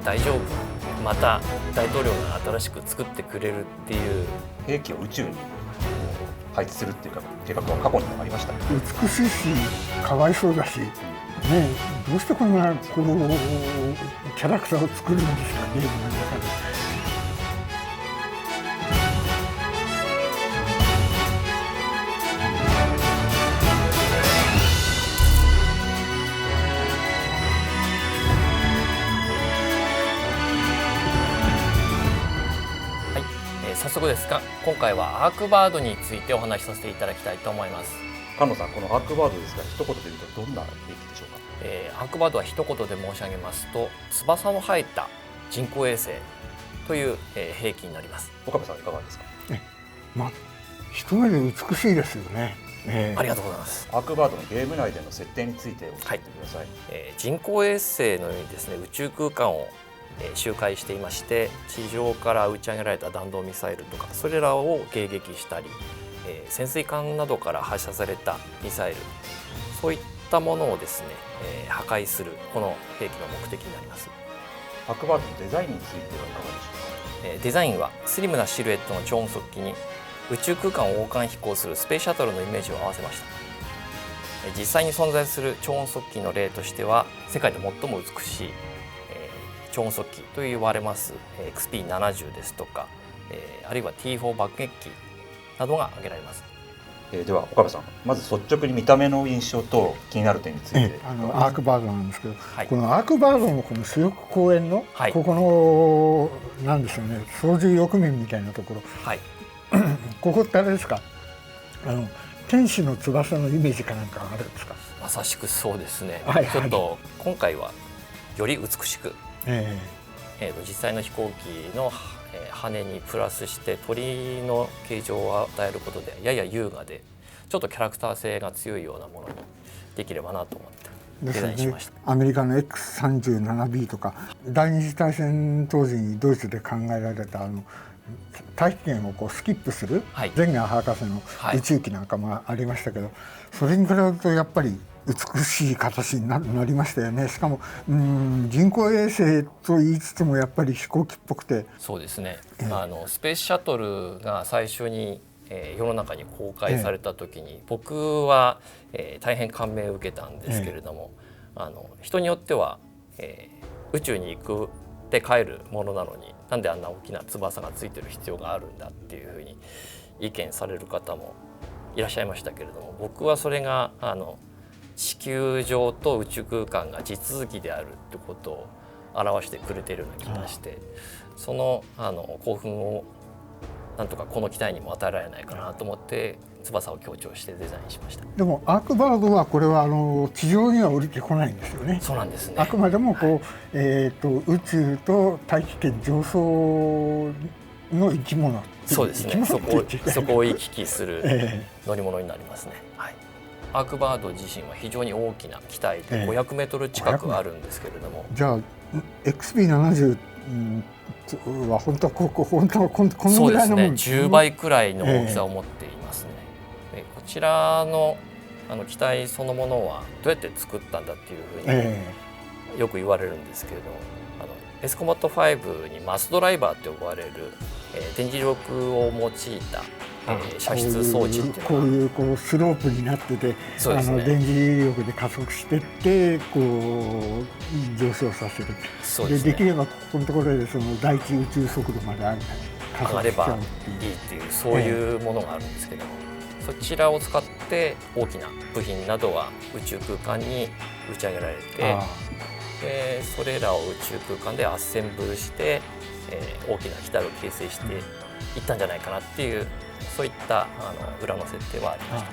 大丈夫、また大統領が新しく作ってくれるっていう兵器を宇宙に配置するっていうか計画は過去にもありました。美しいしかわいそうだし、ね、どうしてこんなこのキャラクターを作るんですか、ゲームの中で。早速ですが、今回はアークバードについてお話しさせていただきたいと思います。菅野さん、このアークバードですが、一言で言うとどんな兵器でしょうか。アークバードは一言で申し上げますと、翼の生えた人工衛星という、兵器になります。岡部さんいかがですか。一目で美しいですよね。ありがとうございます。アークバードのゲーム内での設定について教えてください。人工衛星のようにですね、宇宙空間を周回していまして、地上から打ち上げられた弾道ミサイルとかそれらを迎撃したり、潜水艦などから発射されたミサイル、そういったものをですね、破壊するこの兵器の目的になります。アークバードのデザインについてはいかがでしょうか。デザインはスリムなシルエットの超音速機に宇宙空間を横間飛行するスペースシャトルのイメージを合わせました。実際に存在する超音速機の例としては、世界で最も美しい超音速機と言われます XP70 ですとか、あるいは T4 爆撃機などが挙げられます。では岡部さん、まず率直に見た目の印象と気になる点について。アークバードなんですけど、このアークバードのこの主翼公園の、ここのなんでしょうね、操縦翼面みたいなところ、ここってあれですか、天使の翼のイメージかなんかあるんですか。まさしくそうですね。ちょっと今回はより美しく、実際の飛行機の羽にプラスして鳥の形状を与えることでやや優雅でちょっとキャラクター性が強いようなものにできればなと思ってデザインしました。アメリカの X37B とか第二次大戦当時にドイツで考えられた大気圏をこうスキップするゼンガー博士の宇宙機なんかもありましたけど、それに比べるとやっぱり美しい形になりましたよね。しかも人工衛星と言いつつもやっぱり飛行機っぽくて。そうですね、スペースシャトルが最初に、世の中に公開された時に、僕は、大変感銘を受けたんですけれども、人によっては、宇宙に行くで帰るものなのになんであんな大きな翼がついてる必要があるんだっていうふうに意見される方もいらっしゃいましたけれども、僕はそれが地球上と宇宙空間が地続きであるってことを表してくれているような気がして、その興奮をなんとかこの機体にも与えられないかなと思って翼を強調してデザインしました。でもアークバードはこれは地上には降りてこないんですよね。そうなんですね。あくまでもこう、宇宙と大気圏上層の生き物。そうですね。そこを行き来する乗り物になりますね。アークバード自身は非常に大きな機体で500メートル近くあるんですけれども、じゃあ XP70 は本当はこのぐらいのものですね。10倍くらいの大きさを持っていますね。こちらの機体そのものはどうやって作ったんだっていうふうによく言われるんですけれども、エスコモット5にマスドライバーと呼ばれる電磁力を用いた射出装置っていうこうスロープになってて、電磁力で加速していってこう上昇させる。できればここのところでその第一宇宙速度まで上がればいいっていう、そういうものがあるんですけども、そちらを使って大きな部品などは宇宙空間に打ち上げられて、それらを宇宙空間でアッセンブルして、大きな機体を形成していったんじゃないかなっていう、そういった裏の設定はありました。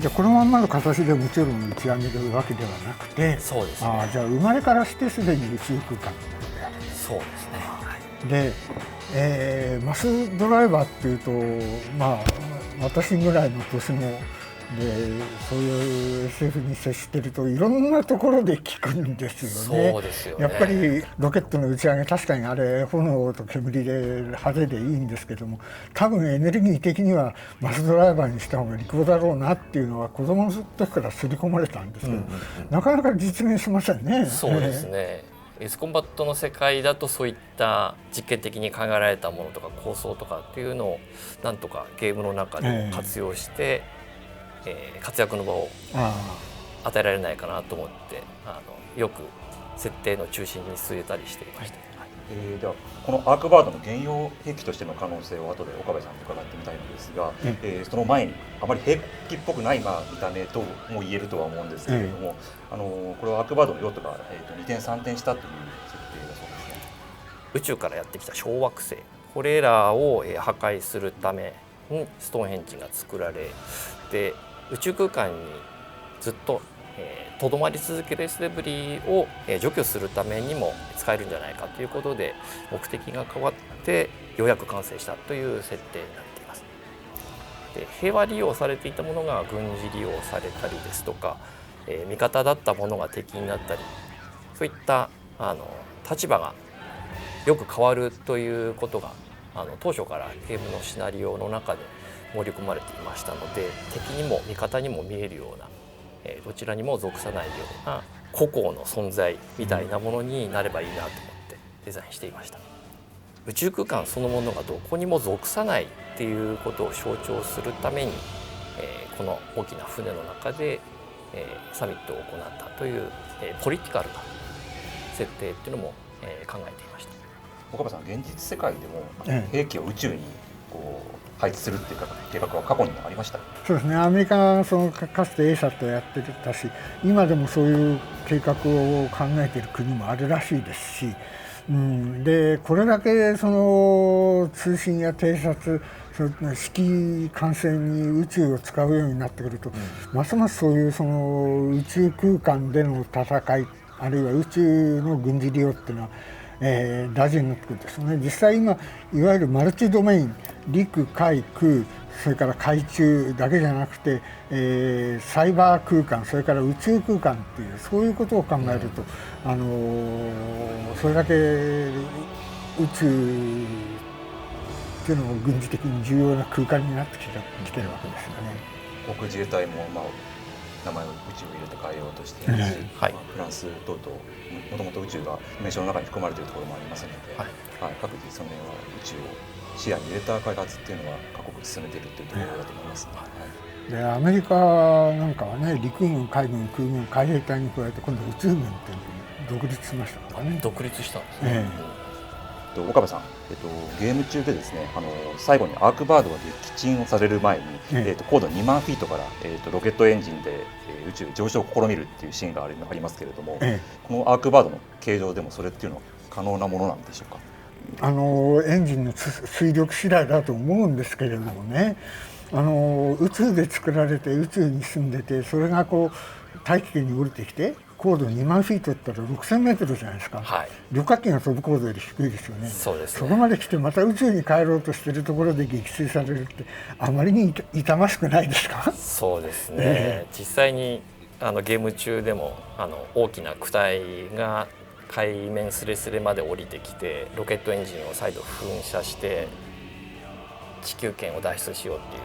じゃあこのまんまの形でもちろん打ち上げるわけではなくて、そうですね。じゃあ生まれからしてすでに宇宙空間のものである。そうですね。で、マスドライバーっていうと、私ぐらいの年のでそういう SF に接してるといろんなところで聞くんですよね。そうですよね。やっぱりロケットの打ち上げ、確かにあれ炎と煙で派手でいいんですけども、多分エネルギー的にはマスドライバーにした方が利口だろうなっていうのは子供の時から刷り込まれたんですけど、なかなか実現しませんね。そうですね。エスコンバットの世界だとそういった実験的に考えられたものとか構想とかっていうのをなんとかゲームの中で活用して、活躍の場を与えられないかなと思ってよく設定の中心に据えたりしていました。ではこのアークバードの現用兵器としての可能性を後で岡部さんに伺ってみたいのですが、その前にあまり兵器っぽくない見た目とも言えるとは思うんですけれども、これはアークバードの用途が2転3転したという設定だそうですね。宇宙からやってきた小惑星これらを破壊するためにストーンヘンジが作られで宇宙空間にずっととどまり続ける S デブリを除去するためにも使えるんじゃないかということで目的が変わってようやく完成したという設定になっています。で平和利用されていたものが軍事利用されたりですとか、味方だったものが敵になったりそういった立場がよく変わるということが当初からゲームのシナリオの中で盛り込まれていましたので敵にも味方にも見えるようなどちらにも属さないような個々の存在みたいなものになればいいなと思ってデザインしていました。宇宙空間そのものがどこにも属さないっていうことを象徴するために、この大きな船の中で、サミットを行ったという、ポリティカルな設定っていうのも、考えていました。岡部さん、現実世界でも兵器を宇宙に配置するっていう計画は過去にもありました。そうですね。アメリカはかつて ASAT やってたし、今でもそういう計画を考えている国もあるらしいですし、でこれだけその通信や偵察、指揮管制に宇宙を使うようになってくると、ますますそういうその宇宙空間での戦い、あるいは宇宙の軍事利用っていうのは大事になってくるんですよね。実際今いわゆるマルチドメイン、陸海空それから海中だけじゃなくて、サイバー空間それから宇宙空間っていうそういうことを考えると、それだけ宇宙っていうのも軍事的に重要な空間になってきてるわけですよね。航空自衛隊も、名前を宇宙を入れて変えようとしているし、フランス等々もともと宇宙が名称の中に含まれているところもありますので、各自その辺は宇宙を視野に入れた開発っていうのは各国進めているっていうところだと思います、でアメリカなんかはね、陸軍、海軍、空軍、海兵隊に加えて今度宇宙軍っていうのに独立しましたからね。独立したんですね。岡部さん、ゲーム中でですね、最後にアークバードが撃沈をされる前に、高度2万フィートから、ロケットエンジンで、宇宙上昇を試みるっていうシーンがありますけれども、このアークバードの形状でもそれっていうのは可能なものなんでしょうか。エンジンの推力次第だと思うんですけれどもね、宇宙で作られて宇宙に住んでて、それがこう大気圏に降りてきて高度2万フィートって言ったら6000メートルじゃないですか、旅客機が飛ぶ高度より低いですよね。そうですね。そこまで来てまた宇宙に帰ろうとしているところで撃墜されるってあまりに痛ましくないですか。そうですね、実際にゲーム中でも大きな躯体が海面すれすれまで降りてきてロケットエンジンを再度噴射して地球圏を脱出しようっていう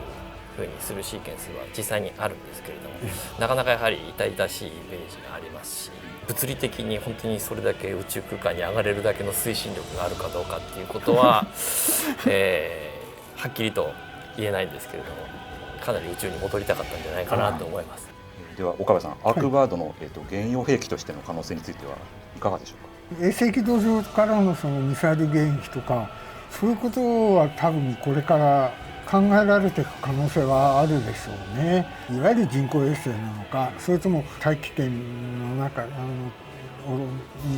風にするシーケンスは実際にあるんですけれども、なかなかやはり痛々しいイメージがありますし、物理的に本当にそれだけ宇宙空間に上がれるだけの推進力があるかどうかっていうことは、はっきりと言えないんですけれども、かなり宇宙に戻りたかったんじゃないかなと思います。では岡部さん、アークバードの、現用兵器としての可能性についてはいかがでしょうか。衛星軌道上からのそのミサイル迎撃とかそういうことは多分これから考えられていく可能性はあるでしょうね。いわゆる人工衛星なのか、それとも大気圏の中に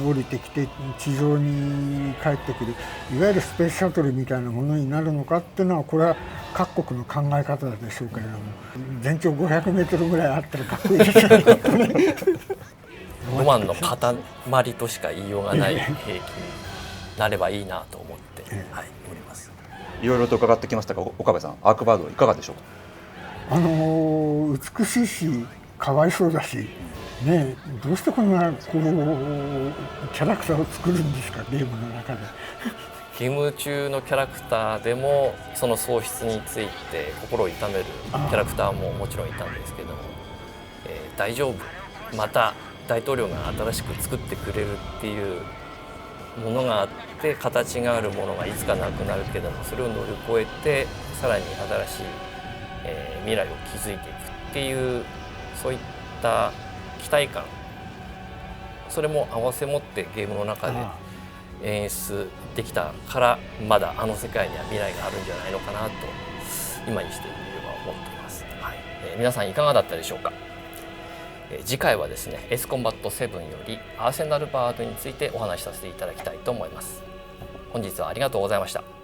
降りてきて地上に帰ってくるいわゆるスペースシャトルみたいなものになるのかっていうのは、これは各国の考え方でしょうけれども、全長500メートルぐらいあったらかっこいいですよね。ロマンの塊としか言いようがない兵器になればいいなと思って、おります。いろいろと伺ってきましたが、岡部さん、アークバードはいかがでしょうか。美しいしかわいそうだし、ね、どうしてこんなキャラクターを作るんですか、ゲームの中で。ゲーム中のキャラクターでもその喪失について心を痛めるキャラクターももちろんいたんですけども、大丈夫、また大統領が新しく作ってくれるっていうものがあって形があるものがいつかなくなるけども、それを乗り越えてさらに新しい、未来を築いていくっていう、そういった期待感、それも併せ持ってゲームの中で演出できたから、まだあの世界には未来があるんじゃないのかなと今にしてみれば思っています。はい。皆さんいかがだったでしょうか。次回はですね、エースコンバット7よりアーセナルバードについてお話しさせていただきたいと思います。本日はありがとうございました。